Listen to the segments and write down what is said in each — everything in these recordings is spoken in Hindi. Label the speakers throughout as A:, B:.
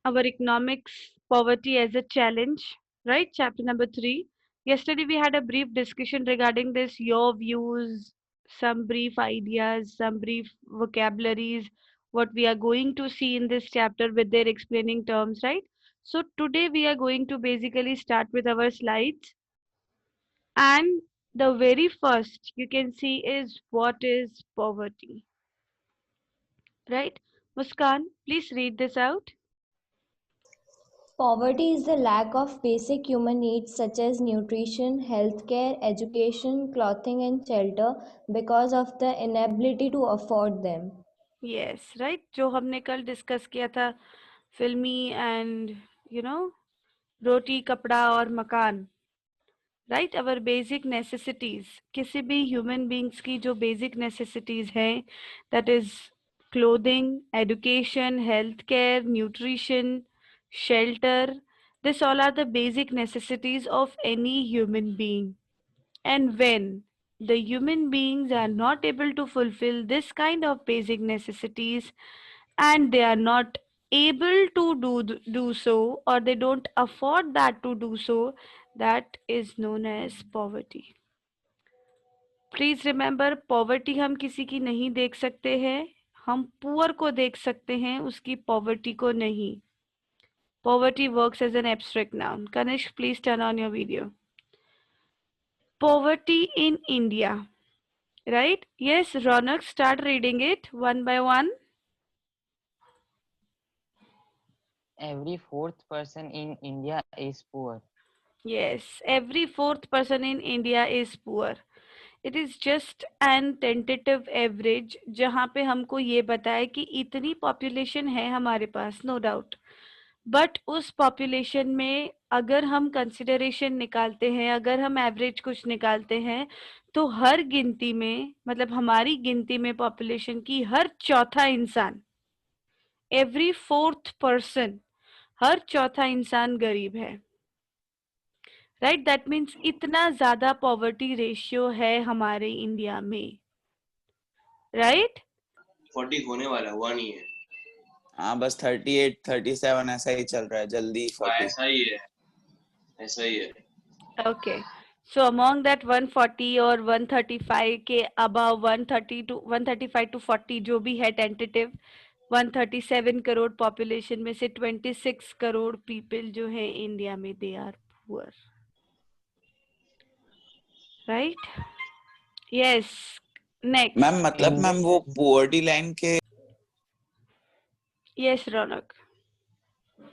A: our economics poverty as a challenge, right? Chapter number 3. Yesterday we had a brief discussion regarding this, your views, some brief ideas, some brief vocabularies, what we are going to see in this chapter with their explaining terms, right? So today we are going to basically start with our slides, and the very first you can see is what is poverty, right? Muskan, please read this out.
B: Poverty is the lack of basic human needs such as nutrition, healthcare, education, clothing, and shelter because of the inability to afford them.
A: Yes right, जो हमने कल डिस्कस किया था, फिल्मी एंड रोटी कपड़ा और मकान, राइट? अवर बेसिक नेसेसिटीज, किसी भी ह्यूमन बींग्स की जो बेसिक नेसेसिटीज हैं, that is clothing, education, health care, nutrition, shelter. This all are the basic necessities of any human being. And when the human beings are not able to fulfill this kind of basic necessities, and they are not able to do so, or they don't afford that to do so, that is known as poverty. Please remember, poverty हम किसी की नहीं देख सकते हैं, हम पुअर को देख सकते हैं, उसकी poverty को नहीं. Poverty works as an abstract noun. Kanishk, please turn on your video. Poverty in India. Right? Yes, Ronak, start reading it one by one.
C: Every fourth person in India is poor.
A: Yes, every fourth person in India is poor. It is just an tentative average जहाँ पे हमको ये बताए कि इतनी population है हमारे पास, no doubt. बट उस पॉपुलेशन में अगर हम कंसिडरेशन निकालते हैं, अगर हम एवरेज कुछ निकालते हैं, तो हर गिनती में, मतलब हमारी गिनती में पॉपुलेशन की हर चौथा इंसान, एवरी फोर्थ पर्सन, हर चौथा इंसान गरीब है, राइट? दैट मीन्स इतना ज्यादा पॉवर्टी रेशियो है हमारे इंडिया में, राइट?
D: 40 होने वाला हुआ नहीं है।
E: हाँ, बस 38 37 ऐसा ही चल रहा है, जल्दी 40।
D: ऐसा ही है, ऐसा ही है।
A: Okay. So among that 140 और 135 के above 130 to 135 to 40 जो भी है tentative, 137 करोड़ population में से 26 करोड़ people जो है इंडिया में, they are poor, right? Yes. Next.
E: Ma'am मतलब मैम वो poverty line के
A: Yes, Ronak.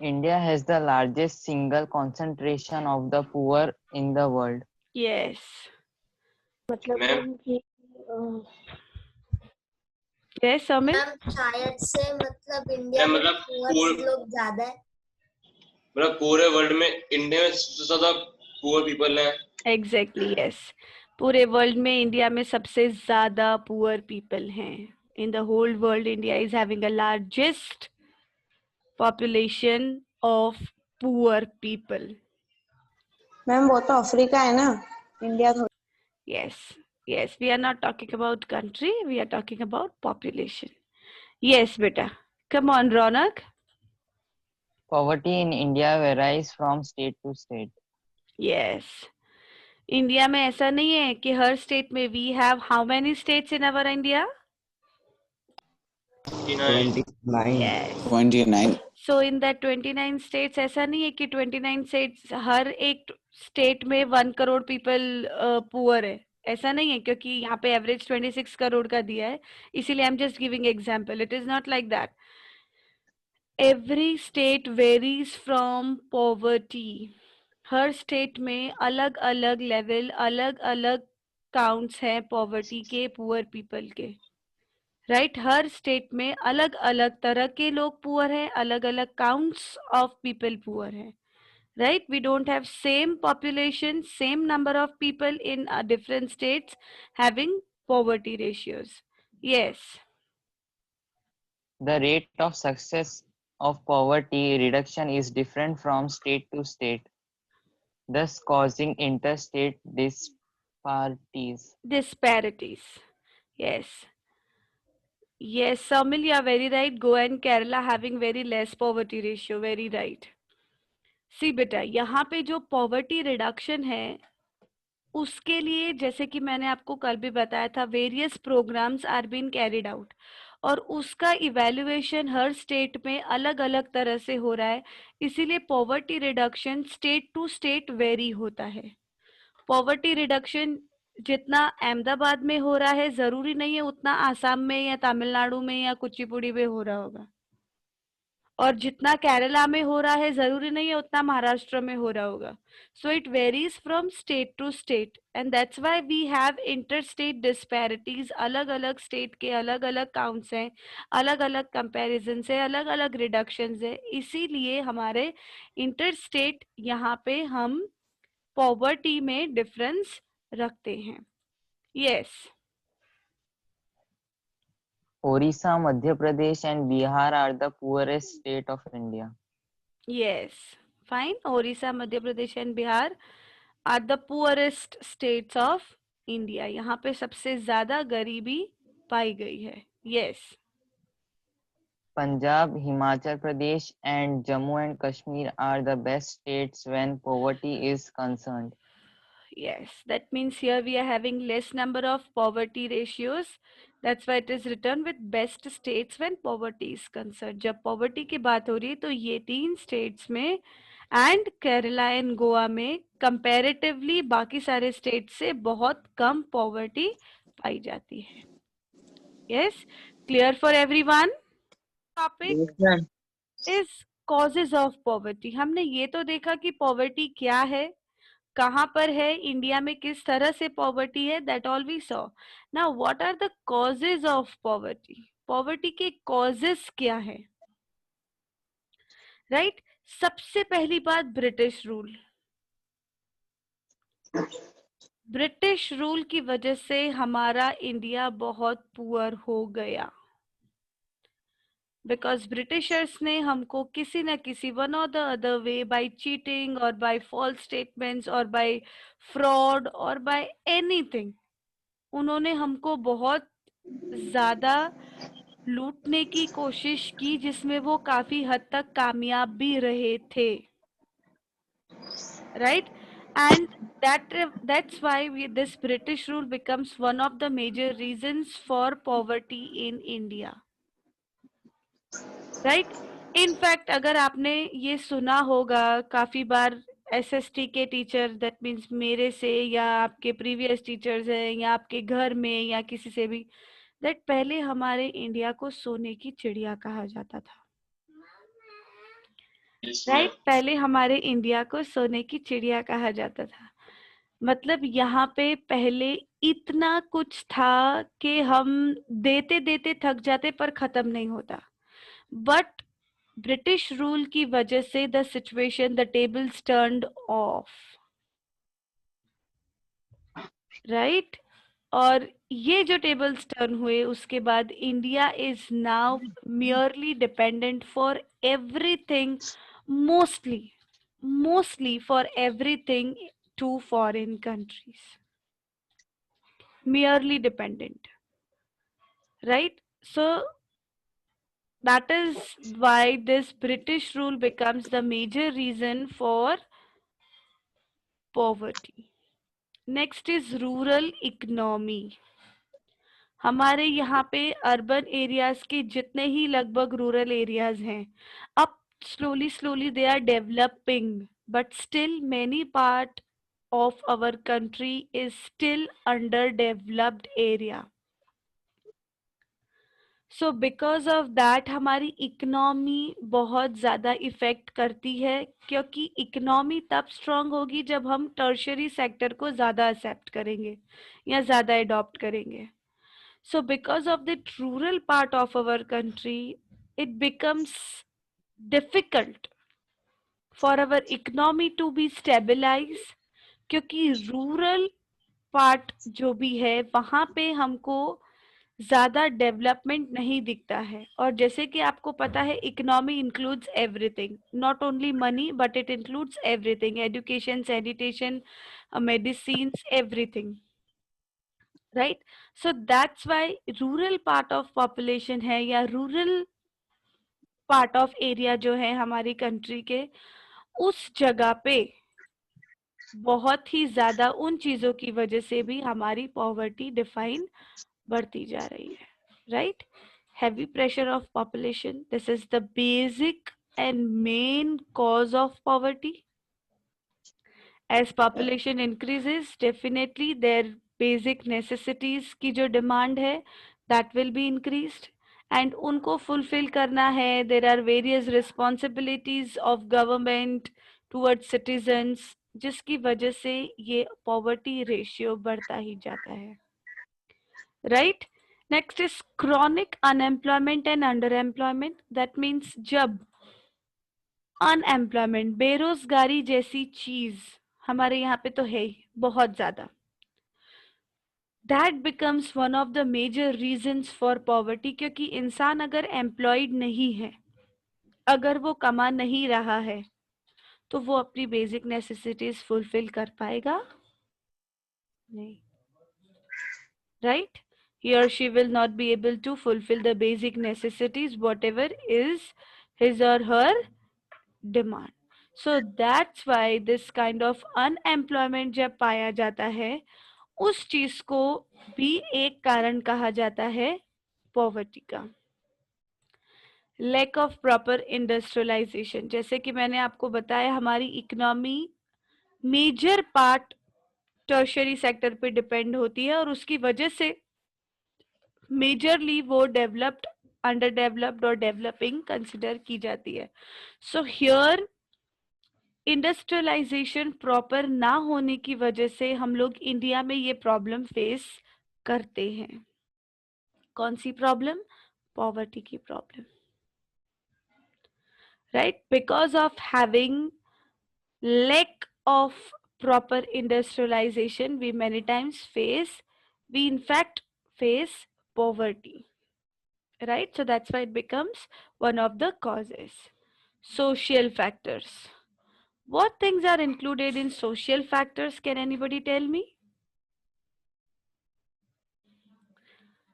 C: India has the largest single concentration of the poor in the world.
A: Yes.
F: मतलब
D: मैम
F: मैम कि
A: Yes, Amit.
G: मैम शायद से मतलब इंडिया में
D: मतलब
G: पुअर लोग ज्यादा है,
D: मतलब पूरे वर्ल्ड में इंडिया में सबसे ज्यादा पुअर पीपल हैं।
A: Exactly, yes. पूरे वर्ल्ड में इंडिया में सबसे ज्यादा पुअर पीपल हैं. In the whole world, India is having the largest population of poor people.
F: Ma'am वो तो अफ्रीका है ना, इंडिया थोड़ी।
A: Yes, yes, we are not talking about country, we are talking about population. Yes, beta. Come on, Ronak.
C: Poverty in India varies from state to state.
A: Yes. India में ऐसा नहीं है कि हर स्टेट में, we have how many states in our India?
D: 29।
A: Yes.
E: 29।
A: So in that 29 states, ऐसा नहीं है कि 29 states हर एक स्टेट में 1 करोड़ पीपल पुअर है, ऐसा नहीं है, क्योंकि यहाँ पे एवरेज 26 करोड़ का दिया है, इसीलिए I am just giving example. It is not like that. Every state varies from poverty. Her state में अलग अलग लेवल, अलग अलग काउंट्स हैं पॉवर्टी के, पुअर पीपल के, राइट? हर स्टेट में अलग अलग तरह के लोग पुअर हैं, अलग अलग काउंट्स ऑफ पीपल पुअर हैं, right? We don't have same population, same number of people in different states having poverty ratios. Yes.
C: The rate of success of poverty reduction is different from state to state, thus causing interstate disparities.
A: Disparities. Yes. Yes, Samil, you are very right. Goa and Kerala having very less poverty ratio. Very right. सी बेटा, यहाँ पे जो पॉवर्टी रिडक्शन है उसके लिए, जैसे कि मैंने आपको कल भी बताया था, various programmes are been carried out और उसका इवैल्यूएशन हर स्टेट में अलग अलग तरह से हो रहा है. इसीलिए poverty reduction state to state vary होता है. पॉवर्टी रिडक्शन जितना अहमदाबाद में हो रहा है जरूरी नहीं है उतना आसाम में या तमिलनाडु में या कुचिपुड़ी में हो रहा होगा, और जितना केरला में हो रहा है जरूरी नहीं है उतना महाराष्ट्र में हो रहा होगा. So it varies from state to state and that's why we have inter state disparities. अलग अलग स्टेट के अलग अलग काउंट्स हैं, अलग अलग कंपैरिजन है, अलग अलग रिडक्शंस है. इसीलिए हमारे इंटर स्टेट यहाँ पे हम पॉवर्टी में डिफरेंस रखते हैं. Yes.
C: Orissa, Madhya Pradesh, and Bihar are the poorest state of India.
A: Yes, fine. Orissa, Madhya Pradesh and Bihar are the poorest states of India. यहाँ पे सबसे ज्यादा गरीबी पाई गई है. Yes.
C: Punjab, Himachal Pradesh, and Jammu and Kashmir are the best states when poverty is concerned.
A: Yes, that means here we are having less number of poverty ratios. That's why it is written with best states when poverty is concerned. जब poverty की बात हो रही है तो ये 3 states में and केरला and गोवा में comparatively बाकी सारे states से बहुत कम poverty पाई जाती है. Yes, clear for everyone? Topic is causes of poverty. हमने ये तो देखा कि poverty क्या है, कहाँ पर है, इंडिया में किस तरह से पॉवर्टी है, that all we saw. Now what are the causes of poverty? Poverty के कॉजेज क्या है? राइट. सबसे पहली बात ब्रिटिश रूल. ब्रिटिश रूल की वजह से हमारा इंडिया बहुत पुअर हो गया, बिकॉज ब्रिटिशर्स ने हमको किसी न किसी वन और the other way, by cheating और बाय फॉल्स स्टेटमेंट्स और बाय फ्रॉड और बाय एनीथिंग, उन्होंने हमको बहुत ज्यादा लूटने की कोशिश की, जिसमें वो काफी हद तक कामयाब भी रहे थे. Right. And that's why this British rule becomes one of the major reasons for poverty in India. Right. In fact अगर आपने ये सुना होगा काफी बार, एसएसटी के टीचर, दैट मीन्स मेरे से या आपके प्रीवियस टीचर्स हैं या आपके घर में या किसी से भी, दैट पहले हमारे इंडिया को सोने की चिड़िया कहा जाता था. राइट. पहले हमारे इंडिया को सोने की चिड़िया कहा जाता था. मतलब यहाँ पे पहले इतना कुछ था कि हम देते देते थक जाते पर खत्म नहीं होता. बट ब्रिटिश रूल की वजह से the situation, the tables turned off. Right. और ये जो टेबल्स टर्न हुए उसके बाद India is now merely dependent for everything, mostly for everything to foreign countries. merely dependent. Right. So that is why this British rule becomes the major reason for poverty. Next is rural economy. हमारे यहाँ पे अर्बन एरियाज के जितने ही लगभग रूरल एरियाज हैं, अब slowly they are developing, but still many part of our country is still underdeveloped area. So because of that हमारी इकोनॉमी बहुत ज़्यादा इफेक्ट करती है, क्योंकि इकोनॉमी तब स्ट्रांग होगी जब हम टर्शरी सेक्टर को ज़्यादा एक्सेप्ट करेंगे या ज़्यादा अडॉप्ट करेंगे. So because of the rural part of our country it becomes difficult for our economy to be stabilize, क्योंकि रूरल पार्ट जो भी है वहाँ पे हमको ज़्यादा डेवलपमेंट नहीं दिखता है. और जैसे कि आपको पता है economy includes everything, not only money but it includes everything, education, sanitation, medicines, everything. Right. So that's why rural part of population है या रूरल पार्ट ऑफ एरिया जो है हमारी कंट्री के, उस जगह पे बहुत ही ज्यादा उन चीजों की वजह से भी हमारी पॉवर्टी डिफाइन बढ़ती जा रही है. Right. Heavy pressure of population, this is the basic and main cause of poverty. As population increases, definitely their basic necessities की जो demand है that will be increased, and उनको fulfill करना है. There are various responsibilities of government towards citizens, जिसकी वजह से ये poverty ratio बढ़ता ही जाता है. Right. Next is chronic unemployment and underemployment. That means जब unemployment, बेरोजगारी जैसी चीज हमारे यहाँ पे तो है ही बहुत ज्यादा, that becomes one of the major reasons for poverty. क्योंकि इंसान अगर employed नहीं है, अगर वो कमा नहीं रहा है, तो वो अपनी बेसिक नेसेसिटीज फुलफिल कर पाएगा नहीं. Right. He or she will not be able to fulfill the basic necessities, whatever is his or her demand. So that's why this kind of unemployment जब पाया जाता है, उस चीज को भी एक कारण कहा जाता है पॉवर्टी का. लैक ऑफ प्रॉपर इंडस्ट्रियलाइजेशन, जैसे कि मैंने आपको बताया हमारी economy major part tertiary sector पे डिपेंड होती है, और उसकी वजह से मेजरली वो डेवलप्ड, अंडर डेवलप्ड और डेवलपिंग कंसिडर की जाती है. सो हियर इंडस्ट्रियलाइजेशन प्रॉपर ना होने की वजह से हम लोग इंडिया में ये प्रॉब्लम फेस करते हैं. कौन सी प्रॉब्लम? पॉवर्टी की problem. Right. Because of having lack of proper industrialization, we many times we in fact face poverty. Right. So that's why it becomes one of the causes. Social factors. What things are included in social factors? Can anybody tell me?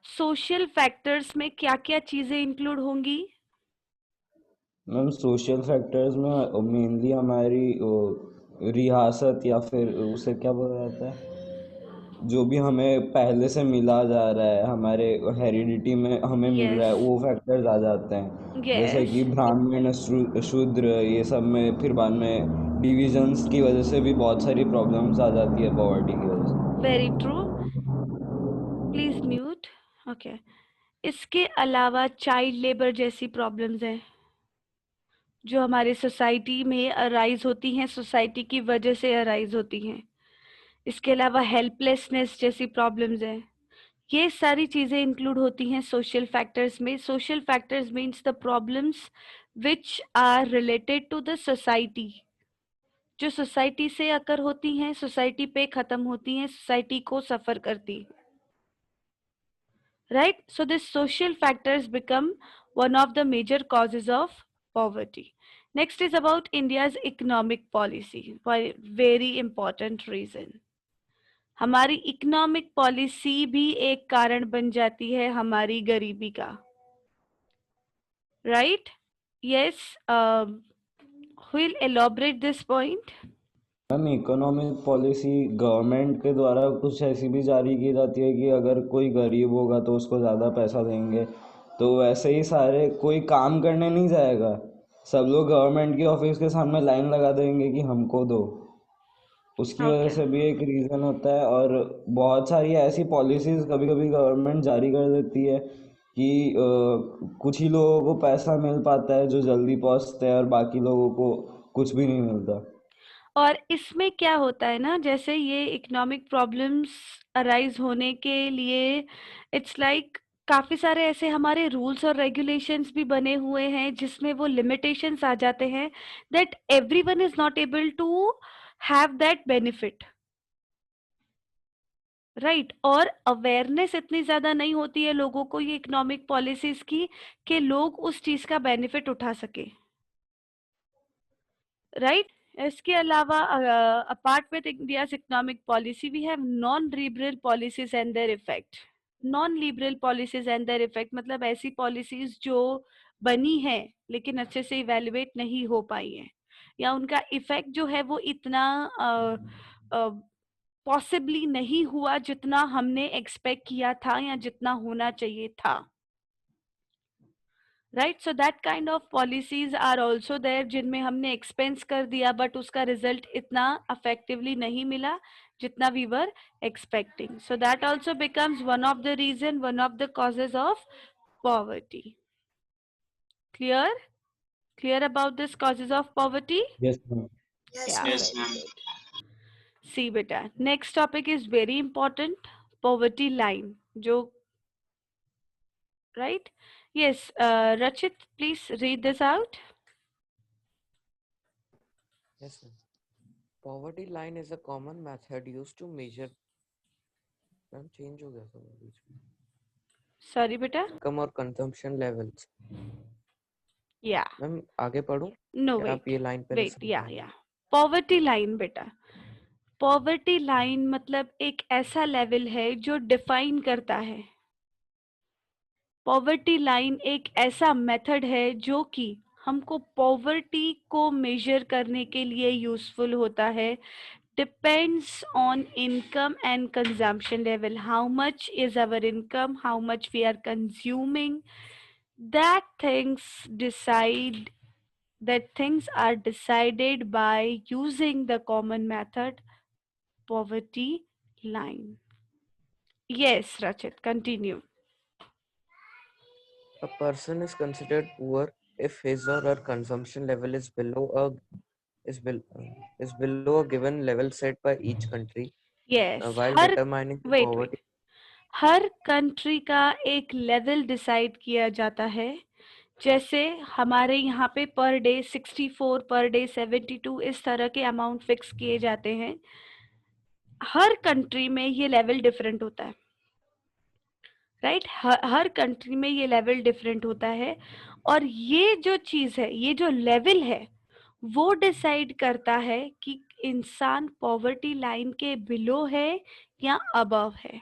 A: Social factors में क्या क्या चीजें include होंगी?
E: मैम सोशल फैक्टर्स में मेनली हमारी रियासत या फिर उसे क्या बोला जाता है, जो भी हमें पहले से मिला जा रहा है, हमारे हेरिडिटी में हमें मिल रहा है,
A: Yes.
E: वो फैक्टर्स आ जाते हैं. जैसे
A: Yes.
E: कि ब्राह्मण शूद्र ये सब में फिर बाद में डिविजन्स की वजह से भी बहुत सारी प्रॉब्लम्स आ जाती है पॉवर्टी की वजह से.
A: Very true. Please mute. Okay. इसके अलावा चाइल्ड लेबर जैसी प्रॉब्लम्स हैं जो हमारे सोसाइटी में अराइज होती हैं, सोसाइटी की वजह से अराइज होती हैं. इसके अलावा हेल्पलेसनेस जैसी प्रॉब्लम्स हैं. ये सारी चीजें इंक्लूड होती हैं सोशल फैक्टर्स में. Social factors means the problems which are related to the society, जो सोसाइटी से अकर होती हैं, सोसाइटी पे खत्म होती हैं, सोसाइटी को सफर करती हैं. Right. So this social factors become one of the major causes of poverty. Next is about India's economic policy. Very important reason. हमारी इकोनॉमिक पॉलिसी भी एक कारण बन जाती है हमारी गरीबी का. Right. Yes. Will elaborate this point.
E: Ma'am economic policy government के द्वारा कुछ ऐसी भी जारी की जाती है कि अगर कोई गरीब होगा तो उसको ज़्यादा पैसा देंगे, तो वैसे ही सारे कोई काम करने नहीं जाएगा, सब लोग गवर्नमेंट के ऑफिस के सामने लाइन लगा देंगे कि हमको दो. उसकी वजह से भी एक रीज़न होता है. और बहुत सारी ऐसी पॉलिसीज़ कभी कभी गवर्नमेंट जारी कर देती है कि कुछ ही लोगों को पैसा मिल पाता है जो जल्दी पहुंचते हैं, और बाकी लोगों को कुछ भी नहीं मिलता.
A: और इसमें क्या होता है ना, जैसे ये इकोनॉमिक प्रॉब्लम्स अराइज होने के लिए इट्स लाइक काफ़ी सारे ऐसे हमारे रूल्स और रेगुलेशंस भी बने हुए हैं जिसमें वो लिमिटेशंस आ जाते हैं that everyone is not able to have that benefit. Right. और अवेयरनेस इतनी ज़्यादा नहीं होती है लोगों को ये इकोनॉमिक पॉलिसीज की कि लोग उस चीज़ का बेनिफिट उठा सके. राइट. इसके अलावा apart with India's economic policy we have non liberal policies and their effect. Non liberal policies and their effect मतलब ऐसी पॉलिसीज जो बनी है लेकिन अच्छे से इवेल्युएट नहीं हो पाई है या उनका इफेक्ट जो है वो इतना पॉसिबली नहीं हुआ जितना हमने एक्सपेक्ट किया था या जितना होना चाहिए था. Right, so that kind of policies are also there जिनमें हमने एक्सपेंस कर दिया बट उसका रिजल्ट इतना अफेक्टिवली नहीं मिला जितना we were expecting. So that also becomes one of the reason, one of the causes of poverty. Clear? Clear about this causes of poverty?
E: Yes, ma'am.
G: Yes,
A: Yeah,
D: Yes,
A: very
D: ma'am.
A: good. See beta, next topic is very important, poverty line. जो right? Yes, Rachit, please read this out.
H: Yes, ma'am. Poverty line is a common method used to measure. Ma'am change हो गया था बीच में.
A: Sorry beta.
H: Income और consumption levels.
A: Yeah.
H: मैम आगे पढ़ूं?
A: No,
H: क्या आप ये लाइन पे
A: wait, yeah. Poverty line बेटा. Poverty line मतलब एक ऐसा लेवल है जो डिफाइन करता है. पॉवर्टी लाइन एक ऐसा मेथड है जो कि हमको पॉवर्टी को मेजर करने के लिए यूजफुल होता है. Depends on income and consumption level. How much is our income, how much we are consuming, that things are decided by using the common method poverty line. Yes, Rachit, continue.
H: A person is considered poor if his or her consumption level is below a given level set by each country.
A: Yes,
H: While
A: her
H: determining the
A: wait,
H: poverty.
A: Her country का एक लेवल डिसाइड किया जाता है. जैसे हमारे यहाँ पे पर डे 64, पर डे 72 इस तरह के अमाउंट फिक्स किए जाते हैं. हर कंट्री में ये लेवल डिफरेंट होता है. राइट, हर कंट्री में ये लेवल डिफरेंट होता है और ये जो चीज है, ये जो लेवल है वो डिसाइड करता है कि इंसान पॉवर्टी लाइन के बिलो है या अबव है.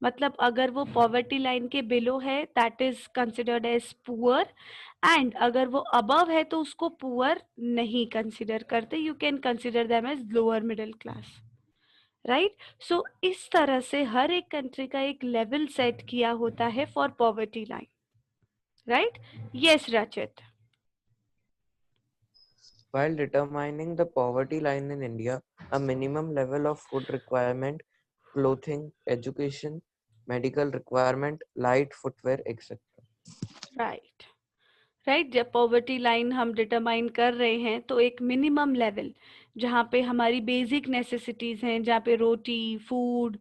A: मतलब अगर वो पॉवर्टी लाइन के बिलो है that is considered as poor, and अगर वो अबव है तो उसको पुअर नहीं कंसिडर करते. You can consider them as lower middle class. Right, so इस तरह से हर एक कंट्री का एक लेवल सेट किया होता है for poverty line. Right, yes रचित.
H: While determining the poverty line in India, a minimum level of food requirement, clothing, education, medical requirement, light footwear, etc.
A: Right, right, जब पॉवर्टी लाइन हम डिटरमाइन कर रहे हैं तो एक मिनिमम लेवल जहाँ पे हमारी बेसिक नेसेसिटीज हैं, जहाँ पे रोटी, food,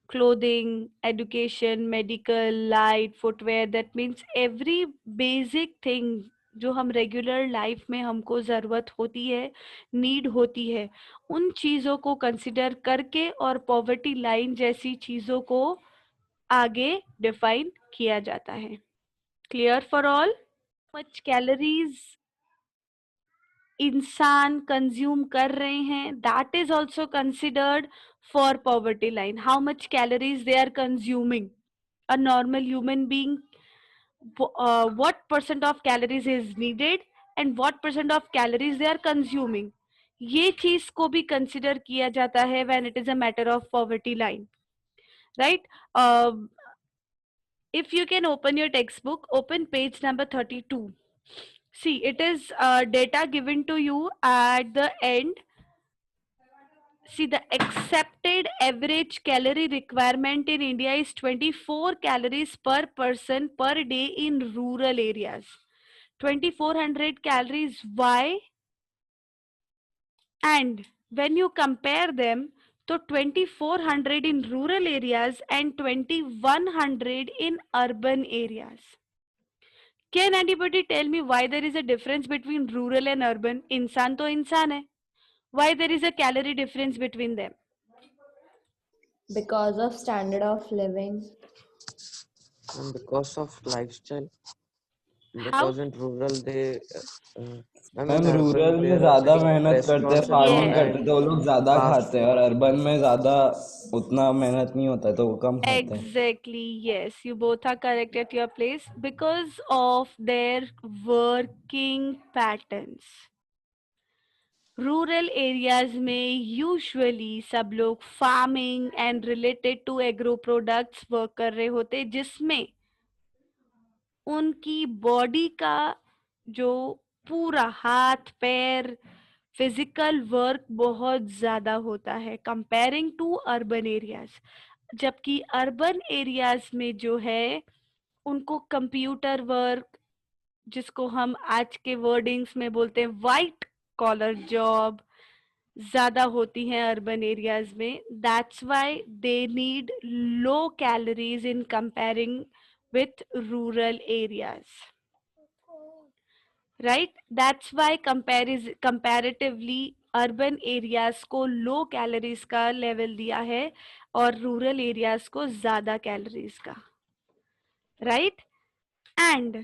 A: clothing, education, medical, light, footwear, that means every basic thing जो हम रेगुलर लाइफ में हमको ज़रूरत होती है, नीड होती है, उन चीज़ों को कंसिडर करके और पॉवर्टी लाइन जैसी चीज़ों को आगे डिफाइन किया जाता है. Clear for all? Much calories इंसान कंज्यूम कर रहे हैं, that is also considered for poverty line. How much calories they are consuming, a normal human being, what percent of calories is needed and what percent of calories they are consuming, ये चीज को भी कंसिडर किया जाता है when it is a matter of poverty line. Right, if you can open your textbook, open page number 32. See, it is data given to you at the end. See, the accepted average calorie requirement in India is 24 calories per person per day in rural areas. 2400 calories. Why? And when you compare them, so 2400 in rural areas and 2100 in urban areas. Can anybody tell me why there is a difference between rural and urban? इंसान तो इंसान है. Why there is a calorie difference between them?
B: Because of standard of living.
H: And because of lifestyle.
A: How?
H: Because in rural they ma'am
E: ma'am
H: in urban
E: rural में
H: देयर आर
E: ज्यादा
H: मेनी
E: मेहनत करते हैं,
H: restaurants and all
E: farming
A: Yes,
E: करते हैं,
H: एंड
E: तो वो लोग ज्यादा
H: फास्ट
E: खाते हैं, और अर्बन में ज्यादा उतना मेहनत नहीं होता है तो वो कम खाते हैं।
A: exactly. Yes, you both are correct at your place because of their working patterns. Rural areas में यूजुअली सब लोग farming and related to agro products work कर रहे होते, जिसमें उनकी बॉडी का जो पूरा हाथ पैर फिजिकल वर्क बहुत ज्यादा होता है कंपेयरिंग टू अर्बन एरियाज। जबकि अर्बन एरियाज में जो है उनको कंप्यूटर वर्क, जिसको हम आज के वर्डिंग्स में बोलते हैं वाइट कॉलर जॉब, ज्यादा होती हैं अर्बन एरियाज में। That's why they need low calories in comparing with rural areas, right? That's why comparatively urban areas को लो कैलोरीज का लेवल दिया है और रूरल एरियाज को ज्यादा कैलोरीज का, राइट? एंड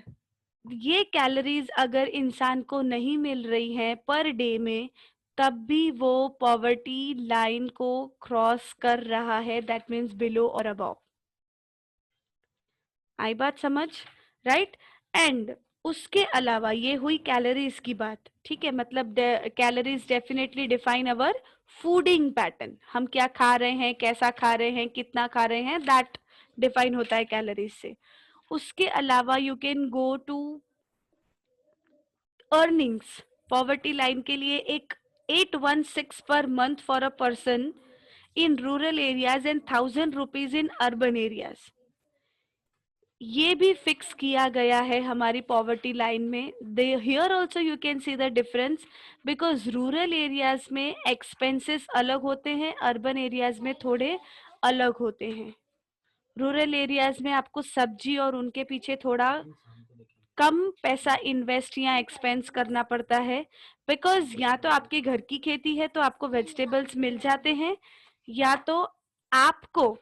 A: ये कैलोरीज अगर इंसान को नहीं मिल रही है पर डे में, तब भी वो पॉवर्टी लाइन को क्रॉस कर रहा है, दैट मीन्स बिलो और अबव। आई बात समझ, राइट? एंड उसके अलावा ये हुई कैलोरीज की बात, ठीक है? मतलब कैलोरीज डेफिनेटली डिफाइन अवर फूडिंग पैटर्न, हम क्या खा रहे हैं, कैसा खा रहे हैं, कितना खा रहे हैं, दैट डिफाइन होता है कैलोरीज से। उसके अलावा you can go to earnings. Poverty line के लिए एक 816 per month for a person in rural areas and 1000 rupees in urban areas, ये भी फिक्स किया गया है हमारी पॉवर्टी लाइन में। They hear also you can see the difference, because rural areas में एक्सपेंसेस अलग होते हैं, अर्बन एरियाज में थोड़े अलग होते हैं। रूरल एरियाज में आपको सब्जी और उनके पीछे थोड़ा कम पैसा इन्वेस्ट या एक्सपेंस करना पड़ता है, बिकॉज या तो आपके घर की खेती है तो आपको वेजिटेबल्स मिल जाते हैं, या तो आपको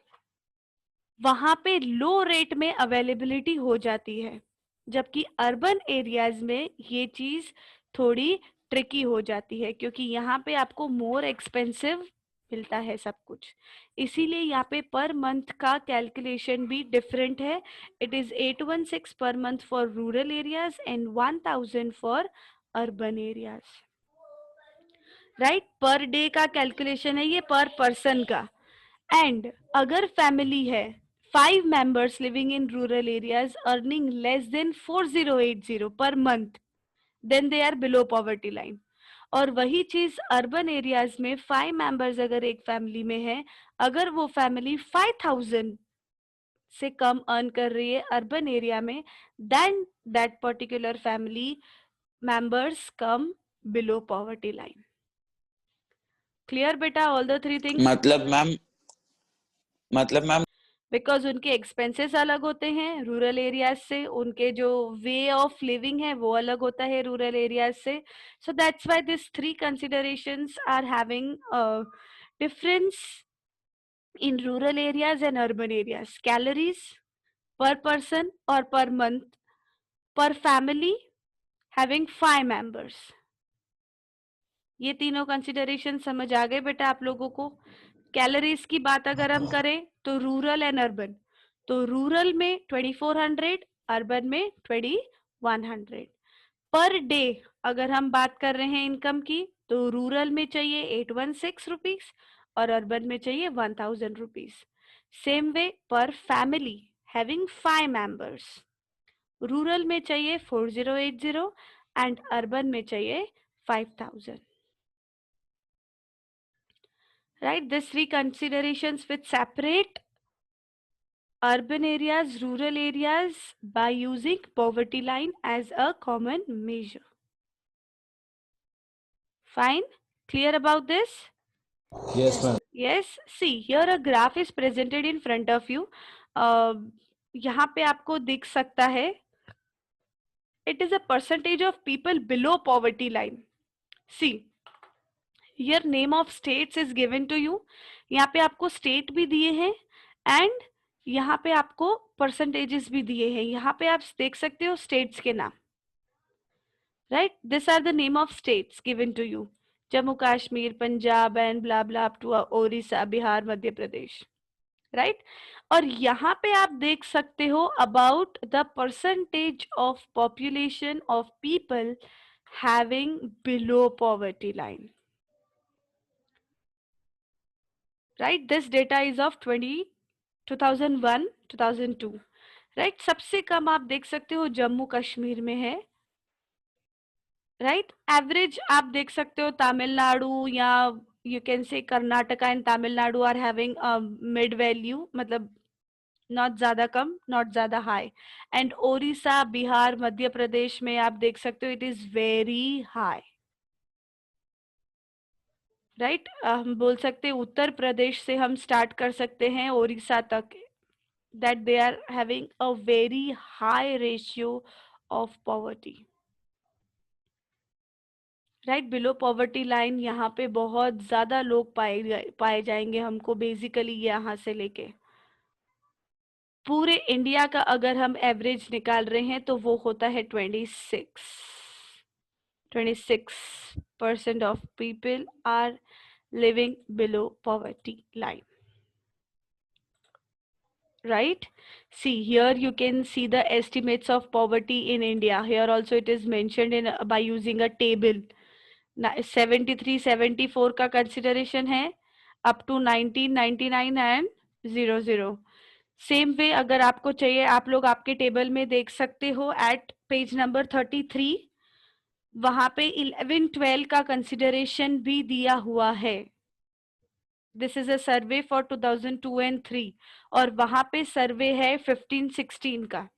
A: वहां पे लो रेट में अवेलेबिलिटी हो जाती है। जबकि अर्बन एरियाज में ये चीज थोड़ी ट्रिकी हो जाती है, क्योंकि यहाँ पे आपको मोर एक्सपेंसिव मिलता है सब कुछ, इसीलिए यहाँ पे पर मंथ का कैलकुलेशन भी डिफरेंट है। It is 816 per month for rural areas and 1000 for urban areas, right? Per day का कैलकुलेशन है ये, पर पर्सन का। एंड अगर फैमिली है 5 members living in rural areas earning less than 4080 per month, then they are below poverty line. और वही चीज अर्बन एरियाज में 5 members अगर एक फैमिली में है, अगर वो फैमिली 5000 से कम अर्न कर रही है अर्बन एरिया में, then that particular family members come below poverty line. Clear बेटा, all the three things?
I: मतलब मैम
A: बिकॉज उनके एक्सपेंसेस अलग होते हैं रूरल एरियाज से, उनके जो वे ऑफ लिविंग है वो अलग होता है रूरल एरियाज से। So that's why this 3 considerations are having difference in rural areas and urban areas. Calories per person और पर मंथ पर फैमिली हैविंग 5 members। ये तीनों कंसिडरेशन समझ आ गए बेटा आप लोगों को? कैलोरीज की बात अगर हम करें तो रूरल एंड अर्बन, तो रूरल में 2400, अर्बन में 2100 पर डे। अगर हम बात कर रहे हैं इनकम की, तो रूरल में चाहिए 816 रुपीज और अर्बन में चाहिए 1000 रुपीज। सेम वे पर फैमिली हैविंग 5 members, रूरल में चाहिए 4080 एंड अर्बन में चाहिए 5000। Right, these 3 considerations which separate urban areas, rural areas by using poverty line as a common measure. Fine, clear about this?
E: Yes ma'am.
A: Yes, see here a graph is presented in front of you. यहाँ पे आपको दिख सकता है, it is a percentage of people below poverty line. See, here name of states is given to you. यहाँ पे आपको स्टेट भी दिए हैं एंड यहाँ पे आपको परसेंटेजेस भी दिए हैं। यहाँ पे आप देख सकते हो स्टेट्स के नाम, right? These are the name of states given to you: Jammu Kashmir, Punjab and blah blah up to Orissa, Bihar, Madhya Pradesh, right? और यहाँ पे आप देख सकते हो about the percentage of population of people having below poverty line, right? This data is of 2001 2002, right? सबसे कम आप देख सकते हो जम्मू कश्मीर में है, राइट? एवरेज आप देख सकते हो तमिलनाडु या you can say Karnataka and Tamil Nadu are having mid value, मतलब नॉट ज्यादा कम नॉट ज्यादा हाई, एंड ओडिशा, बिहार, मध्य प्रदेश में आप देख सकते हो it is very high, right? हम बोल सकते हैं उत्तर प्रदेश से हम स्टार्ट कर सकते हैं ओडिशा तक, that they are having a very high ratio of poverty, right? Below poverty line यहाँ पे बहुत ज्यादा लोग पाए जाएंगे हमको, बेसिकली यहाँ से लेके पूरे इंडिया का अगर हम एवरेज निकाल रहे हैं तो वो होता है 26% of people are living below poverty line, right? See here you can see the estimates of poverty in India. Here also it is mentioned in by using a table. 73-74 का consideration है up to 1999 and 00. Same way अगर आपको चाहिए आप लोग आपके टेबल में देख सकते हो एट पेज नंबर 33, वहां पे 11-12 का कंसिडरेशन भी दिया हुआ है. This is a survey for 2002 and 3 और वहां पे सर्वे है 15-16 का,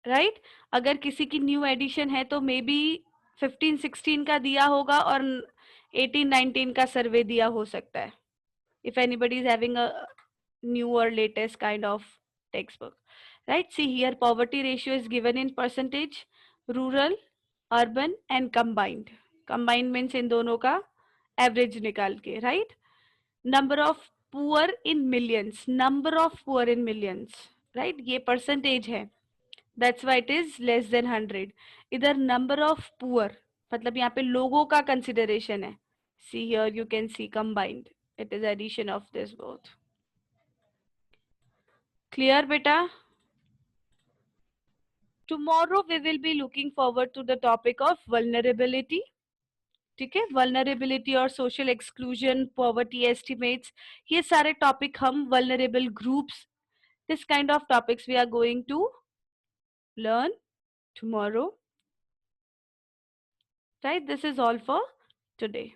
A: राइट? अगर किसी की न्यू एडिशन है तो मे बी 15-16 का दिया होगा और 18-19 का सर्वे दिया हो सकता है, if anybody is having a new or latest kind of textbook, right? See here poverty ratio is given in percentage, rural, urban and combined. Combined means इन दोनों का एवरेज निकाल के, right? Number of poor in millions, number of poor in millions, right? ये परसेंटेज है, that's why it is less than 100. इधर नंबर ऑफ पुअर मतलब यहाँ पे लोगों का कंसिडरेशन है. See here you can see combined, it is addition of this both. Clear beta? Tomorrow we will be looking forward to the topic of vulnerability. ठीक है? Vulnerability और social exclusion, poverty estimates, ये सारे topic हम vulnerable groups, this kind of topics we are going to learn tomorrow. Right? This is all for today.